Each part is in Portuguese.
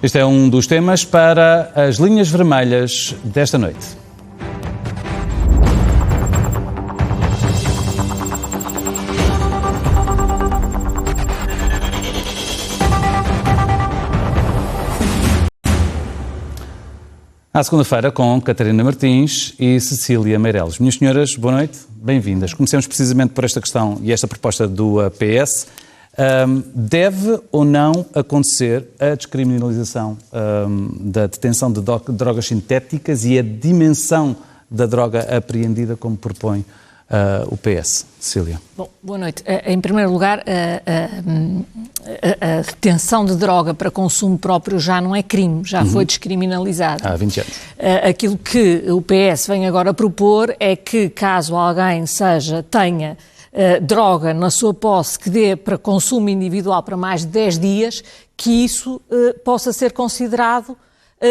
Este é um dos temas para as linhas vermelhas desta noite. À segunda-feira com Catarina Martins e Cecília Meireles. Minhas senhoras, boa noite, bem-vindas. Comecemos precisamente por esta questão e esta proposta do PS. Deve ou não acontecer a descriminalização da detenção de drogas sintéticas e a dimensão da droga apreendida, como propõe o PS? Cecília. Bom, boa noite. Em primeiro lugar, a detenção de droga para consumo próprio já não é crime, já foi descriminalizado. Há 20 anos. Aquilo que o PS vem agora propor é que, caso alguém tenha droga na sua posse que dê para consumo individual para mais de 10 dias, que isso possa ser considerado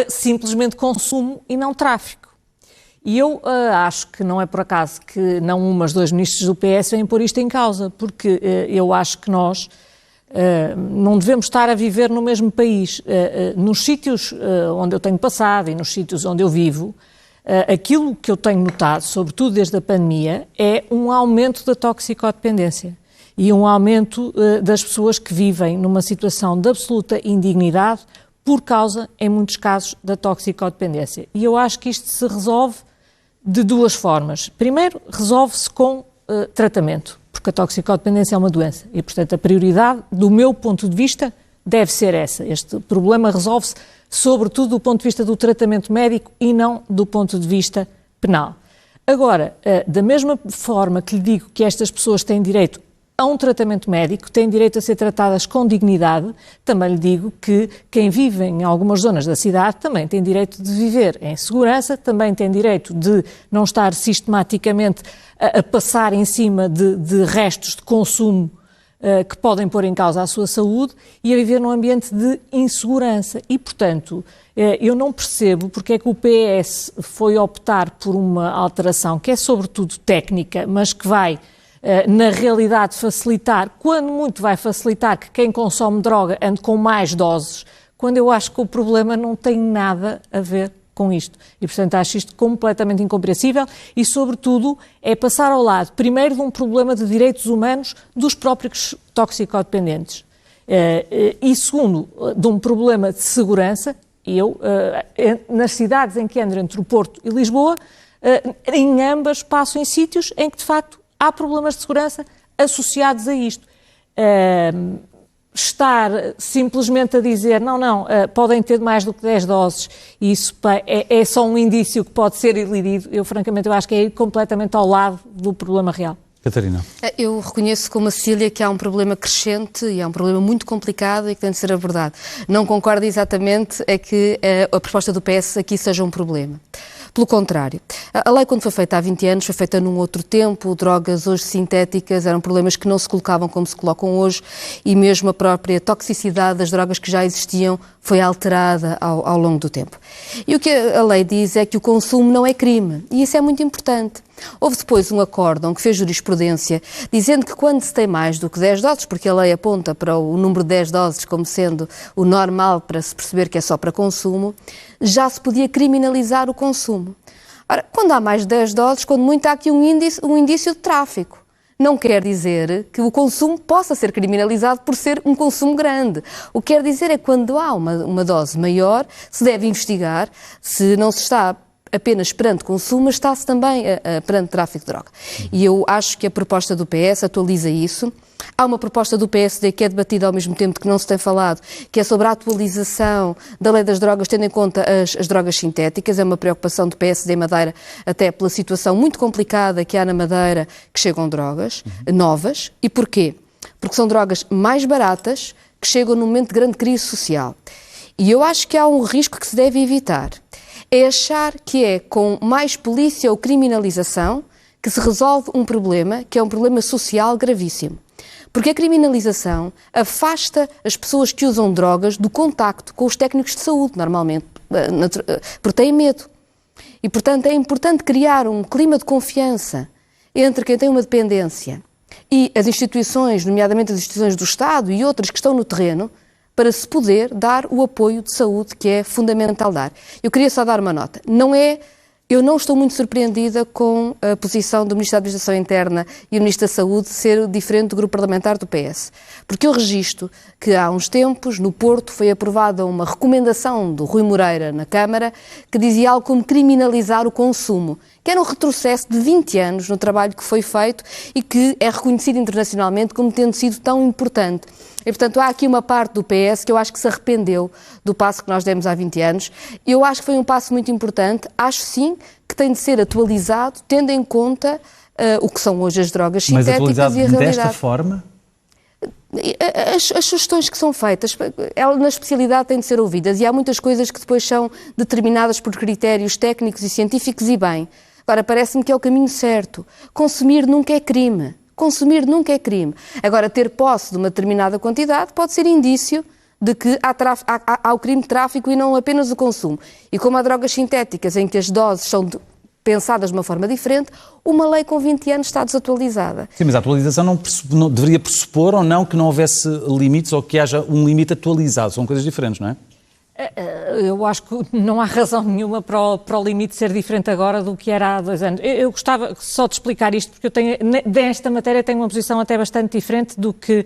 simplesmente consumo e não tráfico. E eu acho que não é por acaso que não um, mas dois ministros do PS vêm pôr isto em causa, porque eu acho que nós não devemos estar a viver no mesmo país. Nos sítios onde eu tenho passado e nos sítios onde eu vivo, aquilo que eu tenho notado, sobretudo desde a pandemia, é um aumento da toxicodependência e um aumento das pessoas que vivem numa situação de absoluta indignidade por causa, em muitos casos, da toxicodependência. E eu acho que isto se resolve de duas formas. Primeiro, resolve-se com tratamento, porque a toxicodependência é uma doença e, portanto, a prioridade, do meu ponto de vista, deve ser essa. Este problema resolve-se sobretudo do ponto de vista do tratamento médico e não do ponto de vista penal. Agora, da mesma forma que lhe digo que estas pessoas têm direito a um tratamento médico, têm direito a ser tratadas com dignidade, também lhe digo que quem vive em algumas zonas da cidade também tem direito de viver em segurança, também tem direito de não estar sistematicamente a passar em cima de restos de consumo que podem pôr em causa a sua saúde e a viver num ambiente de insegurança. E, portanto, eu não percebo porque é que o PS foi optar por uma alteração que é sobretudo técnica, mas que vai, na realidade, facilitar, quando muito vai facilitar que quem consome droga ande com mais doses, quando eu acho que o problema não tem nada a ver com isto. E, portanto, acho isto completamente incompreensível e, sobretudo, é passar ao lado, primeiro, de um problema de direitos humanos dos próprios toxicodependentes e, segundo, de um problema de segurança. Nas cidades em que ando entre o Porto e Lisboa, em ambas passo em sítios em que, de facto, há problemas de segurança associados a isto. Estar simplesmente a dizer, não, podem ter mais do que 10 doses, e isso é só um indício que pode ser elidido, eu francamente acho que é ir completamente ao lado do problema real. Catarina. Eu reconheço como a Cecília que há um problema crescente e há um problema muito complicado e que tem de ser abordado. Não concordo exatamente que a proposta do PS aqui seja um problema. Pelo contrário, a lei, quando foi feita há 20 anos, foi feita num outro tempo, drogas hoje sintéticas eram problemas que não se colocavam como se colocam hoje e mesmo a própria toxicidade das drogas que já existiam foi alterada ao longo do tempo. E o que a lei diz é que o consumo não é crime e isso é muito importante. Houve depois um acórdão que fez jurisprudência dizendo que quando se tem mais do que 10 doses, porque a lei aponta para o número de 10 doses como sendo o normal para se perceber que é só para consumo, já se podia criminalizar o consumo. Ora, quando há mais de 10 doses, quando muito há aqui um indício de tráfico. Não quer dizer que o consumo possa ser criminalizado por ser um consumo grande. O que quer dizer é que quando há uma dose maior, se deve investigar se não se está apenas perante consumo, mas está-se também perante tráfico de droga. E eu acho que a proposta do PS atualiza isso. Há uma proposta do PSD que é debatida ao mesmo tempo que não se tem falado, que é sobre a atualização da lei das drogas, tendo em conta as drogas sintéticas. É uma preocupação do PSD em Madeira, até pela situação muito complicada que há na Madeira, que chegam drogas novas. E porquê? Porque são drogas mais baratas, que chegam num momento de grande crise social. E eu acho que há um risco que se deve evitar. É achar que é com mais polícia ou criminalização que se resolve um problema que é um problema social gravíssimo. Porque a criminalização afasta as pessoas que usam drogas do contacto com os técnicos de saúde, normalmente, porque têm medo. E, portanto, é importante criar um clima de confiança entre quem tem uma dependência e as instituições, nomeadamente as instituições do Estado e outras que estão no terreno, para se poder dar o apoio de saúde que é fundamental dar. Eu queria só dar uma nota. Eu não estou muito surpreendida com a posição do Ministro da Administração Interna e o Ministro da Saúde ser diferente do grupo parlamentar do PS. Porque eu registro que há uns tempos, no Porto, foi aprovada uma recomendação do Rui Moreira na Câmara que dizia algo como criminalizar o consumo, que era um retrocesso de 20 anos no trabalho que foi feito e que é reconhecido internacionalmente como tendo sido tão importante. E, portanto, há aqui uma parte do PS que eu acho que se arrependeu do passo que nós demos há 20 anos. Eu acho que foi um passo muito importante. Acho, sim, que tem de ser atualizado, tendo em conta o que são hoje as drogas sintéticas e a realidade. Mas atualizado desta forma? As sugestões que são feitas, ela na especialidade têm de ser ouvidas e há muitas coisas que depois são determinadas por critérios técnicos e científicos e bem. Agora, parece-me que é o caminho certo. Consumir nunca é crime. Consumir nunca é crime. Agora, ter posse de uma determinada quantidade pode ser indício de que há o crime de tráfico e não apenas o consumo. E como há drogas sintéticas em que as doses são pensadas de uma forma diferente, uma lei com 20 anos está desatualizada. Sim, mas a atualização não deveria pressupor ou não que não houvesse limites ou que haja um limite atualizado. São coisas diferentes, não é? Eu acho que não há razão nenhuma para o limite ser diferente agora do que era há 2 anos. Eu gostava só de explicar isto, porque desta matéria tenho uma posição até bastante diferente do que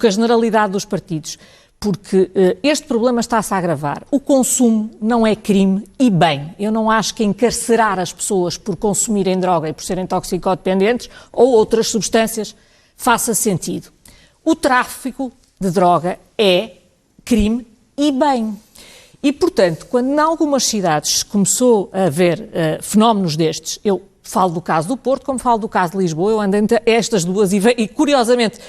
a generalidade dos partidos. Porque este problema está-se a agravar. O consumo não é crime e bem. Eu não acho que encarcerar as pessoas por consumirem droga e por serem toxicodependentes ou outras substâncias faça sentido. O tráfico de droga é crime e bem. E, portanto, quando em algumas cidades começou a haver fenómenos destes, eu falo do caso do Porto, como falo do caso de Lisboa, eu ando entre estas duas e curiosamente,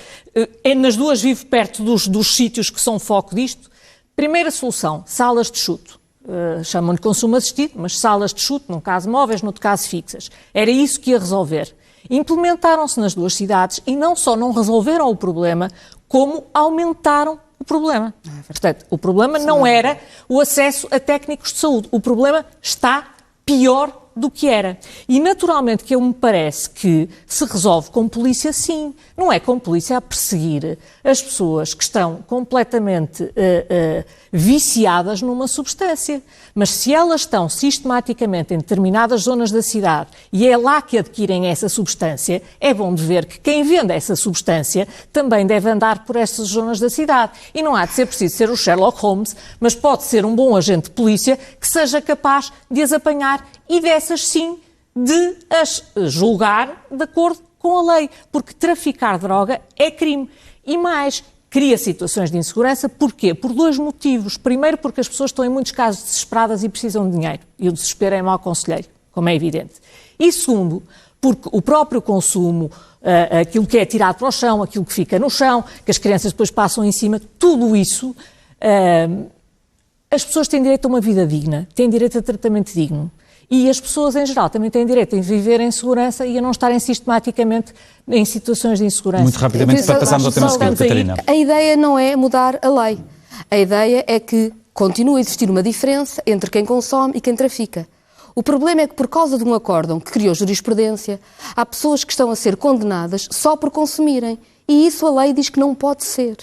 nas duas vivo perto dos sítios que são foco disto. Primeira solução, salas de chuto. Chamam-lhe consumo assistido, mas salas de chuto, num caso móveis, no outro caso fixas. Era isso que ia resolver. Implementaram-se nas duas cidades e não só não resolveram o problema, como aumentaram o problema. Portanto, o problema não era o acesso a técnicos de saúde. O problema está pior do que era. E naturalmente que me parece que se resolve com polícia, sim. Não é com polícia a perseguir as pessoas que estão completamente viciadas numa substância. Mas se elas estão sistematicamente em determinadas zonas da cidade e é lá que adquirem essa substância, é bom de ver que quem vende essa substância também deve andar por essas zonas da cidade. E não há de ser preciso ser o Sherlock Holmes, mas pode ser um bom agente de polícia que seja capaz de as apanhar e dessas sim de as julgar de acordo com a lei, porque traficar droga é crime. E mais, cria situações de insegurança. Porquê? Por 2 motivos. Primeiro, porque as pessoas estão em muitos casos desesperadas e precisam de dinheiro. E o desespero é mau conselheiro, como é evidente. E segundo, porque o próprio consumo, aquilo que é tirado para o chão, aquilo que fica no chão, que as crianças depois passam em cima, tudo isso, as pessoas têm direito a uma vida digna, têm direito a tratamento digno. E as pessoas, em geral, também têm direito a viver em segurança e a não estarem sistematicamente em situações de insegurança. Muito rapidamente, para passarmos ao tema seguinte, Catarina. A ideia não é mudar a lei. A ideia é que continue a existir uma diferença entre quem consome e quem trafica. O problema é que, por causa de um acórdão que criou jurisprudência, há pessoas que estão a ser condenadas só por consumirem. E isso a lei diz que não pode ser,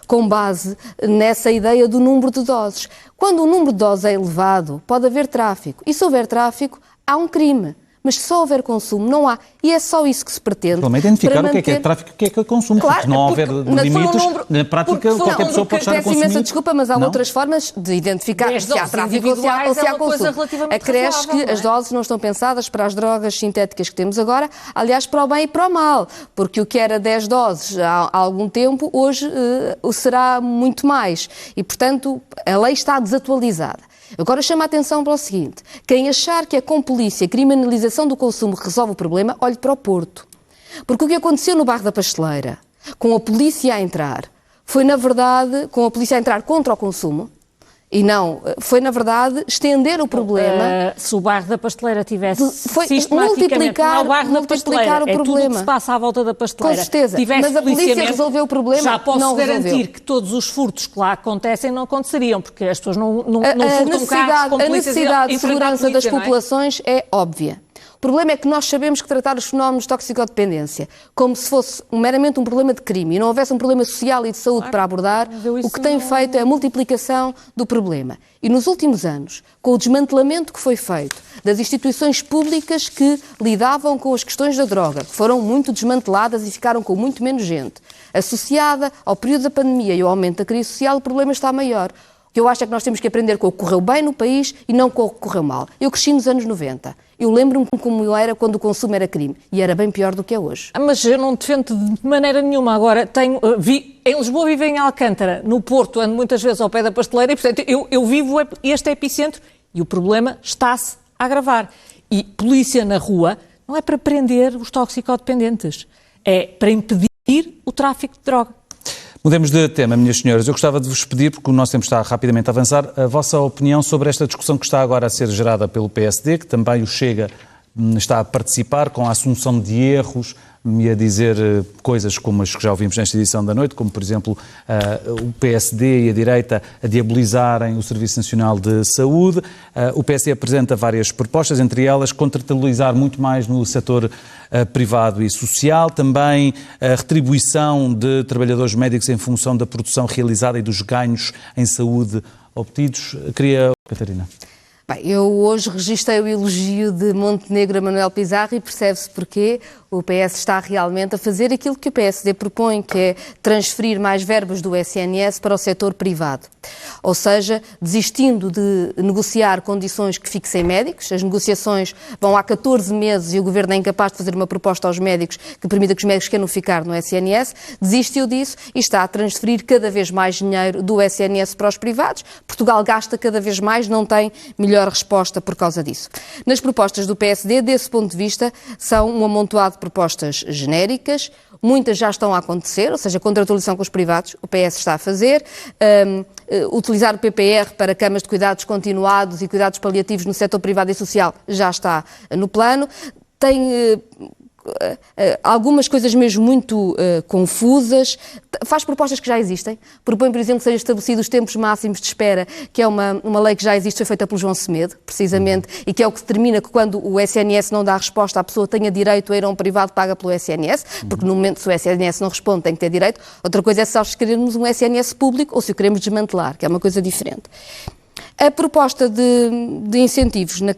com base nessa ideia do número de doses. Quando o número de doses é elevado, pode haver tráfico. E se houver tráfico, há um crime. Mas se só houver consumo, não há. E é só isso que se pretende. Pelo menos identificar o que é tráfico e o que é consumo. Claro, porque se não houver limites, na prática qualquer pessoa pode estar a consumir. Peço imensa desculpa, mas há outras formas de identificar se há tráfico ou se há consumo. Acresce que as doses não estão pensadas para as drogas sintéticas que temos agora, aliás, para o bem e para o mal. Porque o que era 10 doses há algum tempo, hoje será muito mais. E, portanto, a lei está desatualizada. Agora chama a atenção para o seguinte: quem achar que é com polícia, criminalização do consumo que resolve o problema, olhe para o Porto. Porque o que aconteceu no bairro da Pasteleira, com a polícia a entrar, foi na verdade, com a polícia a entrar contra o consumo, e não, foi na verdade estender o problema. Se o bairro da Pasteleira tivesse sistematicamente, não é o bairro da Pasteleira, é tudo o que se passa à volta da Pasteleira. Com certeza, mas a polícia resolveu o problema, já posso não garantir resolveu. Que todos os furtos que lá acontecem não aconteceriam, porque as pessoas não furtam carros com polícias. A necessidade de segurança das populações é óbvia. O problema é que nós sabemos que tratar os fenómenos de toxicodependência como se fosse meramente um problema de crime e não houvesse um problema social e de saúde para abordar, o que tem feito é a multiplicação do problema. E nos últimos anos, com o desmantelamento que foi feito das instituições públicas que lidavam com as questões da droga, que foram muito desmanteladas e ficaram com muito menos gente, associada ao período da pandemia e ao aumento da crise social, o problema está maior. O que eu acho é que nós temos que aprender com o que correu bem no país e não com o que correu mal. Eu cresci nos anos 90. Eu lembro-me como era quando o consumo era crime. E era bem pior do que é hoje. Mas eu não defendo de maneira nenhuma. Agora, em Lisboa vivo em Alcântara, no Porto, ando muitas vezes ao pé da pasteleira e, portanto, eu vivo este epicentro e o problema está-se a agravar. E polícia na rua não é para prender os toxicodependentes, é para impedir o tráfico de droga. Mudemos de tema, minhas senhoras. Eu gostava de vos pedir, porque o nosso tempo está rapidamente a avançar, a vossa opinião sobre esta discussão que está agora a ser gerada pelo PSD, que também o Chega está a participar com a assunção de erros e a dizer coisas como as que já ouvimos nesta edição da noite, como, por exemplo, o PSD e a direita a diabolizarem o Serviço Nacional de Saúde. O PSD apresenta várias propostas, entre elas contratualizar muito mais no setor privado e social, também a retribuição de trabalhadores médicos em função da produção realizada e dos ganhos em saúde obtidos. Queria... Catarina. Bem, eu hoje registrei o elogio de Montenegro a Manuel Pizarro e percebe-se porquê. O PS está realmente a fazer aquilo que o PSD propõe, que é transferir mais verbas do SNS para o setor privado. Ou seja, desistindo de negociar condições que fixem médicos. As negociações vão há 14 meses e o Governo é incapaz de fazer uma proposta aos médicos que permita que os médicos queiram ficar no SNS. Desistiu disso e está a transferir cada vez mais dinheiro do SNS para os privados. Portugal gasta cada vez mais, não tem melhor resposta por causa disso. Nas propostas do PSD, desse ponto de vista, são um amontoado de propostas genéricas, muitas já estão a acontecer, ou seja, a contratualização com os privados, o PS está a fazer, utilizar o PPR para camas de cuidados continuados e cuidados paliativos no setor privado e social já está no plano, tem... algumas coisas mesmo muito confusas, faz propostas que já existem, propõe, por exemplo, que sejam estabelecidos os tempos máximos de espera, que é uma lei que já existe, foi feita pelo João Semedo, precisamente, e que é o que determina que quando o SNS não dá resposta, a pessoa tenha direito a ir a um privado paga pelo SNS, porque no momento se o SNS não responde tem que ter direito. Outra coisa é se nós queremos um SNS público ou se o queremos desmantelar, que é uma coisa diferente. A proposta de incentivos na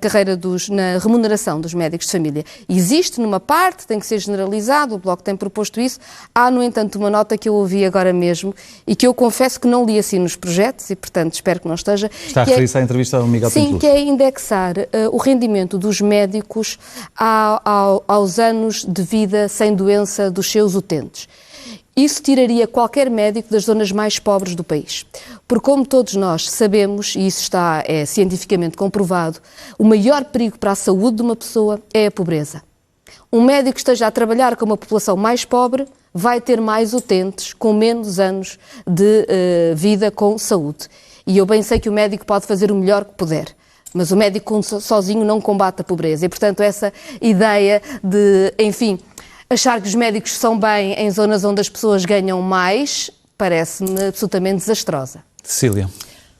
na remuneração dos médicos de família existe numa parte, tem que ser generalizado, o Bloco tem proposto isso. Há, no entanto, uma nota que eu ouvi agora mesmo e que eu confesso que não li assim nos projetos e, portanto, espero que não esteja. Está a referir-se à entrevista ao Miguel Pinto Luz. Sim, que é indexar o rendimento dos médicos aos anos de vida sem doença dos seus utentes. Isso tiraria qualquer médico das zonas mais pobres do país. Porque, como todos nós sabemos, e isso é cientificamente comprovado, o maior perigo para a saúde de uma pessoa é a pobreza. Um médico que esteja a trabalhar com uma população mais pobre vai ter mais utentes com menos anos de vida com saúde. E eu bem sei que o médico pode fazer o melhor que puder. Mas o médico sozinho não combate a pobreza. E, portanto, essa ideia de, enfim... achar que os médicos são bem em zonas onde as pessoas ganham mais parece-me absolutamente desastrosa. Cecília.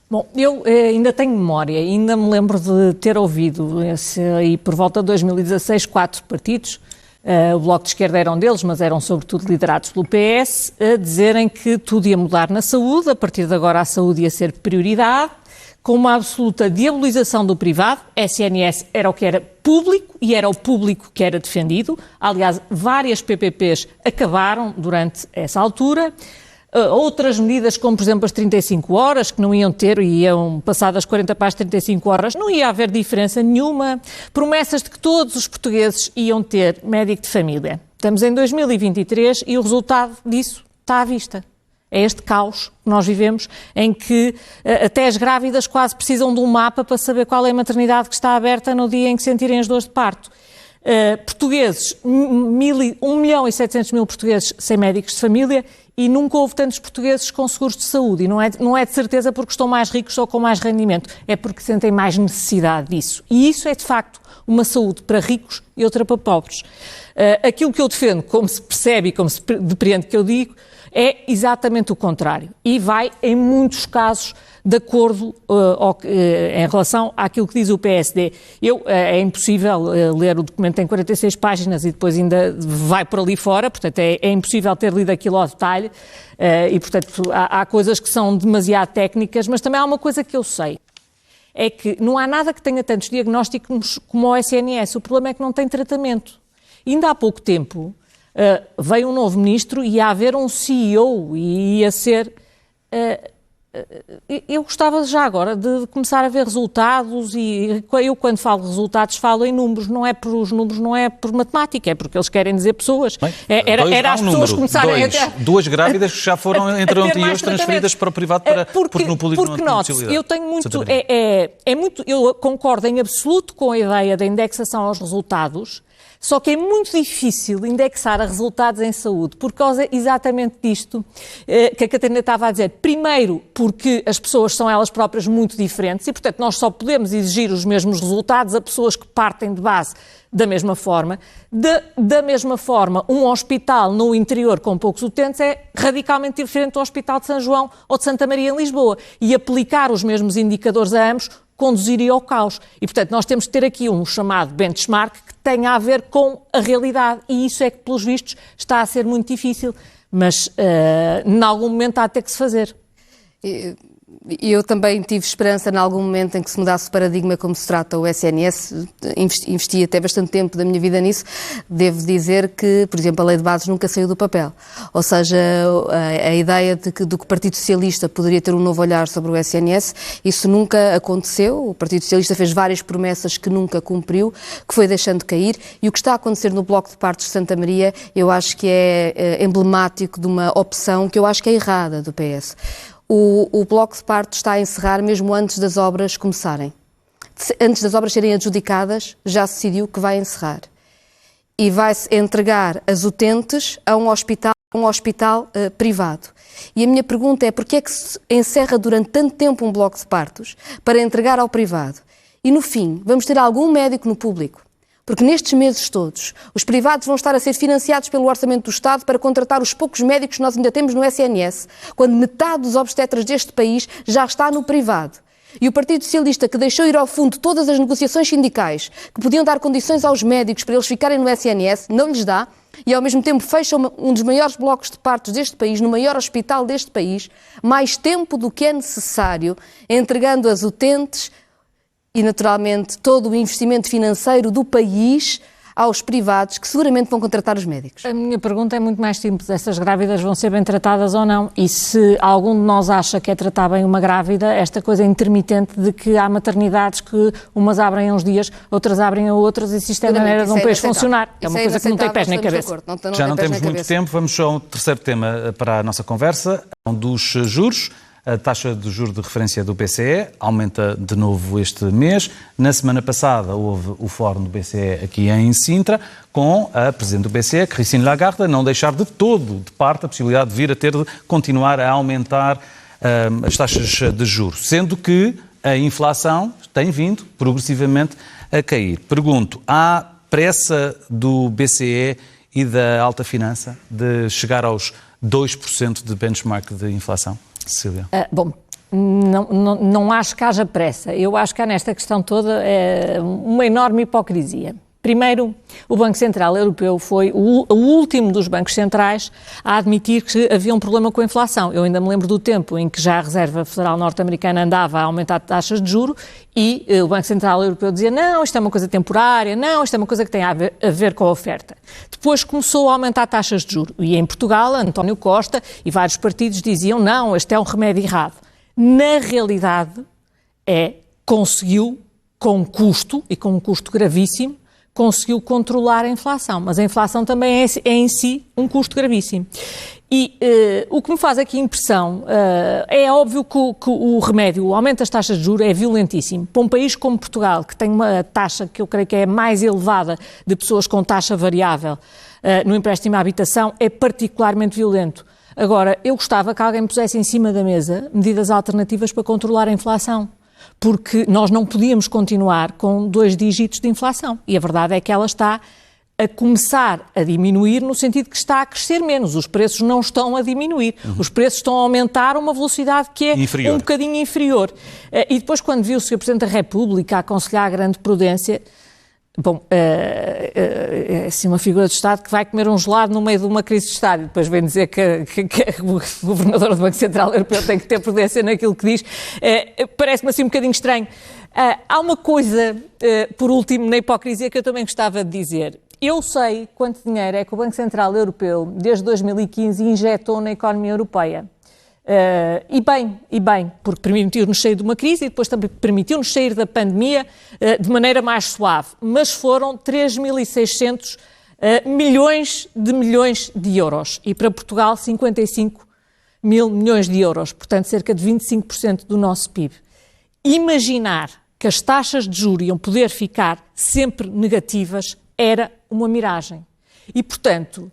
Bom, eu ainda tenho memória, ainda me lembro de ter ouvido aí por volta de 2016 4 partidos, o Bloco de Esquerda era um deles, mas eram sobretudo liderados pelo PS, a dizerem que tudo ia mudar na saúde, a partir de agora a saúde ia ser prioridade, com uma absoluta diabolização do privado. SNS era o que era público e era o público que era defendido. Aliás, várias PPPs acabaram durante essa altura. Outras medidas, como por exemplo as 35 horas, que não iam ter, iam passar das 40 para as 35 horas, não ia haver diferença nenhuma. Promessas de que todos os portugueses iam ter médico de família. Estamos em 2023 e o resultado disso está à vista. É este caos que nós vivemos, em que até as grávidas quase precisam de um mapa para saber qual é a maternidade que está aberta no dia em que sentirem as dores de parto. Portugueses, 1.700.000 portugueses sem médicos de família e nunca houve tantos portugueses com seguros de saúde. E não é de certeza porque estão mais ricos ou com mais rendimento, é porque sentem mais necessidade disso. E isso é, de facto, uma saúde para ricos e outra para pobres. Aquilo que eu defendo, como se percebe e como se depreende que eu digo, é exatamente o contrário e vai, em muitos casos, de acordo em relação àquilo que diz o PSD. É impossível ler o documento, tem 46 páginas e depois ainda vai por ali fora, portanto é impossível ter lido aquilo ao detalhe e, portanto, há coisas que são demasiado técnicas, mas também há uma coisa que eu sei. É que não há nada que tenha tantos diagnósticos como o SNS. O problema é que não tem tratamento. Ainda há pouco tempo veio um novo ministro e ia haver um CEO e ia ser... eu gostava já agora de começar a ver resultados e eu quando falo de resultados falo em números, não é por os números, não é por matemática, é porque eles querem dizer pessoas. Bem, era as pessoas começarem duas grávidas que já foram entre ontem e hoje transferidas para o privado porque no público não há possibilidade. Eu tenho muito, eu concordo em absoluto com a ideia da indexação aos resultados. Só que é muito difícil indexar a resultados em saúde por causa exatamente disto que a Catarina estava a dizer. Primeiro, porque as pessoas são elas próprias muito diferentes e, portanto, nós só podemos exigir os mesmos resultados a pessoas que partem de base da mesma forma. Da mesma forma, um hospital no interior com poucos utentes é radicalmente diferente do Hospital de São João ou de Santa Maria em Lisboa. E aplicar os mesmos indicadores a ambos conduziria ao caos. E, portanto, nós temos que ter aqui um chamado benchmark que tenha a ver com a realidade. E isso é que, pelos vistos, está a ser muito difícil. Mas, em algum momento, há até que se fazer. Eu também tive esperança em algum momento em que se mudasse o paradigma como se trata o SNS, investi até bastante tempo da minha vida nisso. Devo dizer que, por exemplo, a Lei de Bases nunca saiu do papel. Ou seja, a ideia de que o Partido Socialista poderia ter um novo olhar sobre o SNS, isso nunca aconteceu. O Partido Socialista fez várias promessas que nunca cumpriu, que foi deixando cair, e o que está a acontecer no Bloco de Partos de Santa Maria, eu acho que é emblemático de uma opção que eu acho que é errada do PS. O Bloco de Partos está a encerrar mesmo antes das obras começarem. Antes das obras serem adjudicadas, já se decidiu que vai encerrar. E vai-se entregar as utentes a um hospital privado. E a minha pergunta é, porquê é que se encerra durante tanto tempo um Bloco de Partos para entregar ao privado? E no fim, vamos ter algum médico no público? Porque nestes meses todos, os privados vão estar a ser financiados pelo Orçamento do Estado para contratar os poucos médicos que nós ainda temos no SNS, quando metade dos obstetras deste país já está no privado. E o Partido Socialista, que deixou ir ao fundo todas as negociações sindicais, que podiam dar condições aos médicos para eles ficarem no SNS, não lhes dá, e ao mesmo tempo fecha um dos maiores blocos de partos deste país, no maior hospital deste país, mais tempo do que é necessário, entregando as utentes e, naturalmente, todo o investimento financeiro do país aos privados, que seguramente vão contratar os médicos. A minha pergunta é muito mais simples. Essas grávidas vão ser bem tratadas ou não? E se algum de nós acha que é tratar bem uma grávida, esta coisa intermitente de que há maternidades que umas abrem a uns dias, outras abrem a outros, e se isto é a maneira de um país funcionar. É uma coisa que não tem pés nem cabeça. Já não temos muito tempo, vamos ao terceiro tema para a nossa conversa, dos juros. A taxa de juros de referência do BCE aumenta de novo este mês. Na semana passada houve o fórum do BCE aqui em Sintra, com a Presidente do BCE, Christine Lagarde, a não deixar de todo de parte a possibilidade de vir a ter de continuar a aumentar as taxas de juros, sendo que a inflação tem vindo progressivamente a cair. Pergunto, há pressa do BCE e da alta finança de chegar aos 2% de benchmark de inflação? Cecília. Bom, não acho que haja pressa. Eu acho que há nesta questão toda uma enorme hipocrisia. Primeiro, o Banco Central Europeu foi o último dos bancos centrais a admitir que havia um problema com a inflação. Eu ainda me lembro do tempo em que já a Reserva Federal Norte-Americana andava a aumentar taxas de juro e o Banco Central Europeu dizia não, isto é uma coisa temporária, não, isto é uma coisa que tem a ver com a oferta. Depois começou a aumentar taxas de juro e em Portugal, António Costa e vários partidos diziam não, este é um remédio errado. Na realidade, conseguiu, com custo, e com um custo gravíssimo, conseguiu controlar a inflação, mas a inflação também é em si um custo gravíssimo. E o que me faz aqui impressão é óbvio que o remédio, o aumento das taxas de juros é violentíssimo. Para um país como Portugal, que tem uma taxa que eu creio que é mais elevada de pessoas com taxa variável no empréstimo à habitação, é particularmente violento. Agora, eu gostava que alguém pusesse em cima da mesa medidas alternativas para controlar a inflação. Porque nós não podíamos continuar com 2 dígitos de inflação. E a verdade é que ela está a começar a diminuir no sentido que está a crescer menos. Os preços não estão a diminuir. Os preços estão a aumentar a uma velocidade que é um bocadinho inferior. E depois, quando viu o Sr. Presidente da República a aconselhar a grande prudência, bom, é assim uma figura de Estado que vai comer um gelado no meio de uma crise de Estado e depois vem dizer que o Governador do Banco Central Europeu tem que ter prudência naquilo que diz. Parece-me assim um bocadinho estranho. Há uma coisa, por último, na hipocrisia que eu também gostava de dizer. Eu sei quanto dinheiro é que o Banco Central Europeu, desde 2015, injetou na economia europeia. E bem, porque permitiu-nos sair de uma crise e depois também permitiu-nos sair da pandemia de maneira mais suave. Mas foram 3.600 milhões de euros. E para Portugal, 55 mil milhões de euros. Portanto, cerca de 25% do nosso PIB. Imaginar que as taxas de juros iam poder ficar sempre negativas era uma miragem. E, portanto,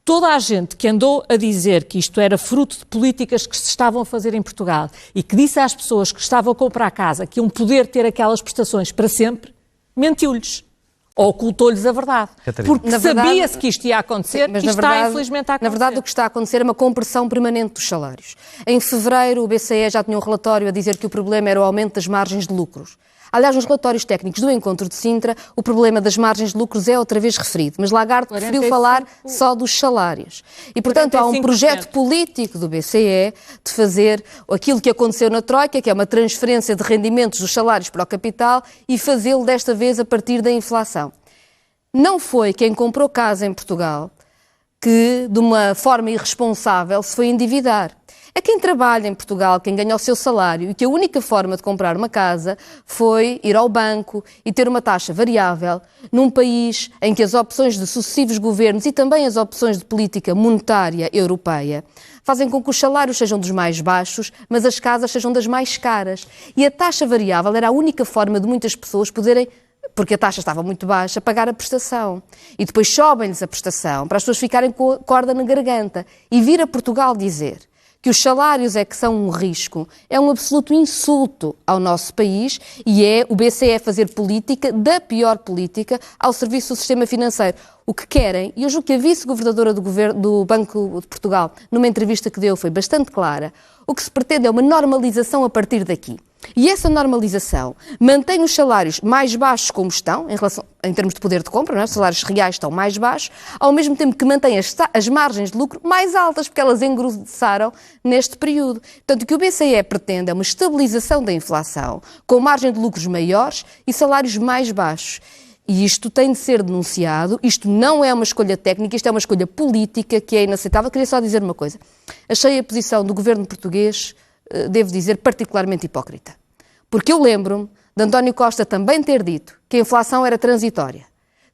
toda a gente que andou a dizer que isto era fruto de políticas que se estavam a fazer em Portugal e que disse às pessoas que estavam a comprar casa que iam poder ter aquelas prestações para sempre, mentiu-lhes. Ou ocultou-lhes a verdade. Catarina. Porque sabia-se que isto ia acontecer, mas infelizmente a acontecer. Na verdade, o que está a acontecer é uma compressão permanente dos salários. Em fevereiro, o BCE já tinha um relatório a dizer que o problema era o aumento das margens de lucros. Aliás, nos relatórios técnicos do encontro de Sintra, o problema das margens de lucros é outra vez referido, mas Lagarde preferiu falar só dos salários. E, portanto, 45%. Há um projeto político do BCE de fazer aquilo que aconteceu na Troika, que é uma transferência de rendimentos dos salários para o capital e fazê-lo desta vez a partir da inflação. Não foi quem comprou casa em Portugal que, de uma forma irresponsável, se foi endividar. É quem trabalha em Portugal, quem ganha o seu salário e que a única forma de comprar uma casa foi ir ao banco e ter uma taxa variável num país em que as opções de sucessivos governos e também as opções de política monetária europeia fazem com que os salários sejam dos mais baixos, mas as casas sejam das mais caras. E a taxa variável era a única forma de muitas pessoas poderem, porque a taxa estava muito baixa, pagar a prestação. E depois sobem-lhes a prestação para as pessoas ficarem com a corda na garganta. E vir a Portugal dizer que os salários é que são um risco, é um absoluto insulto ao nosso país e é o BCE fazer política, da pior política, ao serviço do sistema financeiro. O que querem, e eu julgo que a vice-governadora do Banco de Portugal, numa entrevista que deu, foi bastante clara, o que se pretende é uma normalização a partir daqui. E essa normalização mantém os salários mais baixos como estão, em termos de poder de compra, não é? Os salários reais estão mais baixos, ao mesmo tempo que mantém as margens de lucro mais altas, porque elas engrossaram neste período. Portanto, o que o BCE pretende é uma estabilização da inflação, com margem de lucros maiores e salários mais baixos. E isto tem de ser denunciado, isto não é uma escolha técnica, isto é uma escolha política que é inaceitável. Queria só dizer uma coisa. Achei a posição do governo português, devo dizer, particularmente hipócrita. Porque eu lembro-me de António Costa também ter dito que a inflação era transitória,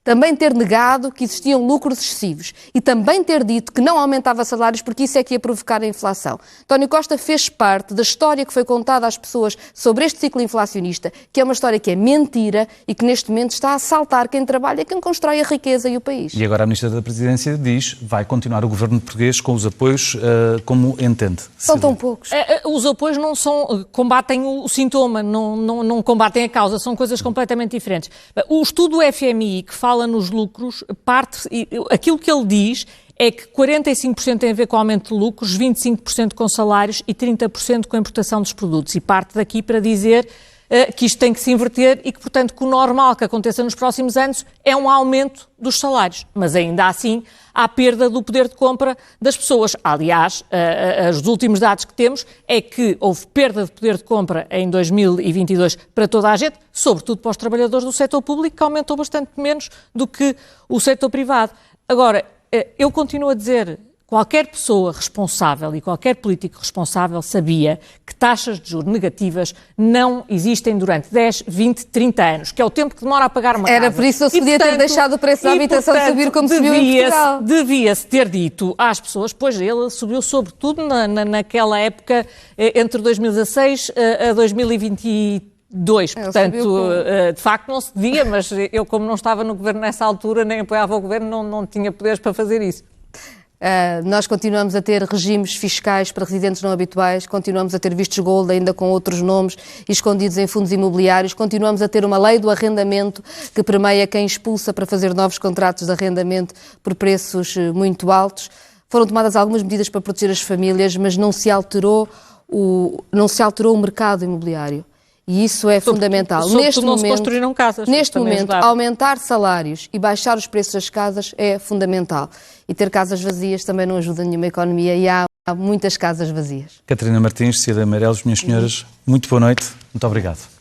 também ter negado que existiam lucros excessivos e também ter dito que não aumentava salários porque isso é que ia provocar a inflação. António Costa fez parte da história que foi contada às pessoas sobre este ciclo inflacionista, que é uma história que é mentira e que neste momento está a assaltar quem trabalha, quem constrói a riqueza e o país. E agora a Ministra da Presidência diz que vai continuar o governo português com os apoios como entende. São tão poucos. Os apoios não combatem o sintoma, não combatem a causa, são coisas completamente diferentes. O estudo do FMI que fala nos lucros, aquilo que ele diz é que 45% tem a ver com aumento de lucros, 25% com salários e 30% com a importação dos produtos. E parte daqui para dizer que isto tem que se inverter e que, portanto, que o normal que aconteça nos próximos anos é um aumento dos salários. Mas ainda assim há perda do poder de compra das pessoas. Aliás, os últimos dados que temos é que houve perda de poder de compra em 2022 para toda a gente, sobretudo para os trabalhadores do setor público, que aumentou bastante menos do que o setor privado. Agora, eu continuo a dizer, qualquer pessoa responsável e qualquer político responsável sabia que taxas de juros negativas não existem durante 10, 20, 30 anos, que é o tempo que demora a pagar uma casa. Era por isso que eu podia ter deixado o preço da habitação subir como subiu em Portugal. Devia-se ter dito às pessoas, pois ele subiu sobretudo naquela época entre 2016 a 2022. Portanto, de facto não se devia, mas eu como não estava no governo nessa altura, nem apoiava o governo, não tinha poderes para fazer isso. Nós continuamos a ter regimes fiscais para residentes não habituais, continuamos a ter vistos gold ainda com outros nomes e escondidos em fundos imobiliários, continuamos a ter uma lei do arrendamento que permeia quem expulsa para fazer novos contratos de arrendamento por preços muito altos. Foram tomadas algumas medidas para proteger as famílias, mas não se alterou o mercado imobiliário. E isso é fundamental. Neste momento, não se construíram casas. Neste momento, aumentar salários e baixar os preços das casas é fundamental. E ter casas vazias também não ajuda nenhuma economia e há muitas casas vazias. Catarina Martins, Cecília Meireles, minhas senhoras, muito boa noite. Muito obrigado.